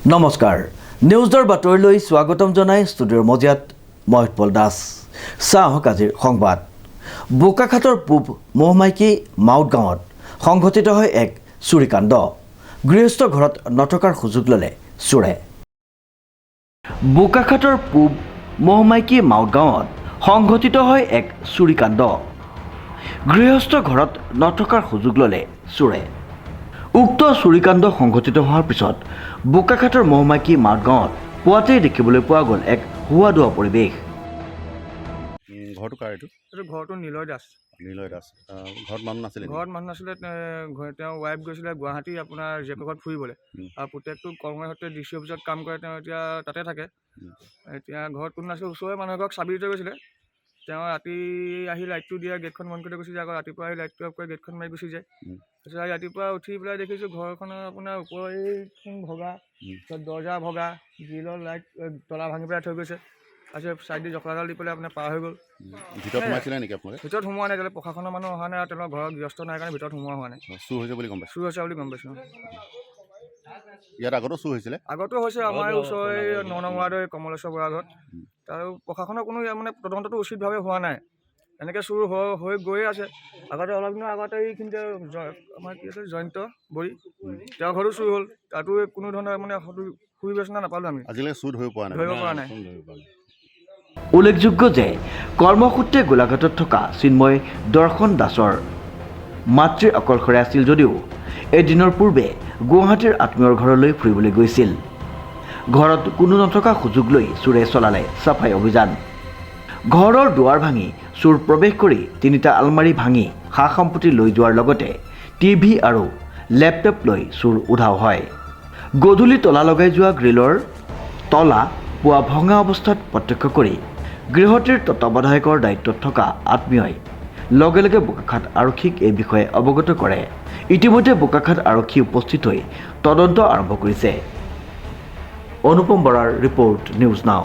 নমস্কাৰ নিউজৰ বাতৰিলৈ স্বাগতম জনাই ষ্টুডিঅ'ৰ মজিয়াত মই উৎপল দাস চাহক আজিৰ সংবাদ বোকাখাটৰ পূব মহমাইকী মাউট গাঁৱত সংঘটিত হয় এক চুৰিকাণ্ড গৃহস্থ ঘৰত নথকাৰ সুযোগ ল'লে চোৰে বোকাখাটৰ পূব মহমাইকী মাউট গাঁৱত সংঘটিত হয় এক চুৰিকাণ্ড গৃহস্থ ঘৰত নথকাৰ সুযোগ ল'লে চোৰে উক্ত চুৰিকাণ্ড সংঘটিত হোৱাৰ পিছত বোকাখাটৰ মহমাইকী মাউট গাঁৱত পুৱাতেই দেখিবলৈ পোৱা গ'ল এক হুৱাদুৱা পৰিৱেশ ঘৰটো কাৰ এইটো ঘৰটো নিলয় দাস ঘৰত মানুহ নাছিলে তেওঁ ৱাইফ গৈছিলে গুৱাহাটী আপোনাৰ জীয়েকৰ ঘৰত ফুৰিবলৈ আৰু পুতেকটো কৰ্মৰ সৈতে ডি চি অফিচত কাম কৰে তেওঁ এতিয়া তাতে থাকে এতিয়া ঘৰত কোনো নাছিলে ওচৰৰে মানুহ এঘৰক চাবি দি থৈ গৈছিলে তেওঁ ৰাতি আহি লাইটটো দিয়ে গেটখন বন্ধ কৰি গুচি যায় আকৌ ৰাতিপুৱা আহি লাইটটো অফ কৰি গেটখন মাৰি গুচি যায় তাৰপিছত ৰাতিপুৱা উঠি পেলাই দেখিছোঁ ঘৰখনৰ আপোনাৰ ওপৰৰ ভগা দৰ্জা ভগা গ্ৰিলৰ লাইট তলা ভাঙি পেলাই থৈ গৈছে তাৰপিছত চাইড দি জখলাডাল দি পেলাই আপোনাৰ পাৰ হৈ গ'ল ভিতৰত সোমাইছিলে নেকি আপোনালোকে ভিতৰত সোমোৱা নাই তেতিয়ালৈ প্ৰশাসনৰ মানুহ অহা নাই আৰু তেওঁলোকৰ ঘৰৰ গৃহস্থ নাই কাৰণে ভিতৰত সোমোৱা হোৱা নাই চুৰ হৈছে বুলি গম পাইছোঁ চুৰ হৈছে বুলি গম পাইছোঁ ইয়াত আগতো চুৰ হৈছিলে আগতো হৈছে আমাৰ ওচৰৰে ৯ নং ৱাৰ্ডৰ কমলেশ্বৰ বৰা ঘৰত আৰু প্ৰশাসনৰ কোনো মানে তদন্তটো উচিতভাৱে হোৱা নাই এনেকৈ চুৰ হৈ গৈয়ে আছে আগতে অলপ দিনৰ আগতে এইখিনিতে আমাৰ কি আছে জয়ন্ত বৰি তেওঁৰ ঘৰো চুৰ হ'ল তাতো কোনো ধৰণৰ মানে সুবিবেচনা নাপালোঁ আমি আজিলৈকে চুৰ ধৰিব পৰা নাই উল্লেখযোগ্য যে কৰ্মসূত্ৰে গোলাঘাটত থকা চিন্ময় দৰ্শন দাসৰ মাতৃ অকলশৰে আছিল যদিও এদিনৰ পূৰ্বে গুৱাহাটীৰ আত্মীয়ৰ ঘৰলৈ ফুৰিবলৈ গৈছিল ঘৰত কোনো নথকা সুযোগ লৈ চোৰে চলালে চাফাই অভিযান ঘৰৰ দুৱাৰ ভাঙি চোৰ প্ৰৱেশ কৰি ৩টা আলমাৰী ভাঙি সা সম্পত্তি লৈ যোৱাৰ লগতে টিভি আৰু লেপটপ লৈ চোৰ উধাও হয় গধূলি তলা লগাই যোৱা গ্ৰিলৰ তলা পুৱা ভঙা অৱস্থাত প্ৰত্যক্ষ কৰি গৃহটিৰ তত্বাৱধায়কৰ দায়িত্বত থকা আত্মীয়ই লগে লগে বোকাখাট আৰক্ষীক এই বিষয়ে অৱগত কৰে ইতিমধ্যে বোকাখাট আৰক্ষী উপস্থিত হৈ তদন্ত আৰম্ভ কৰিছে অনুপম বৰাৰ ৰিপৰ্ট নিউজ নাও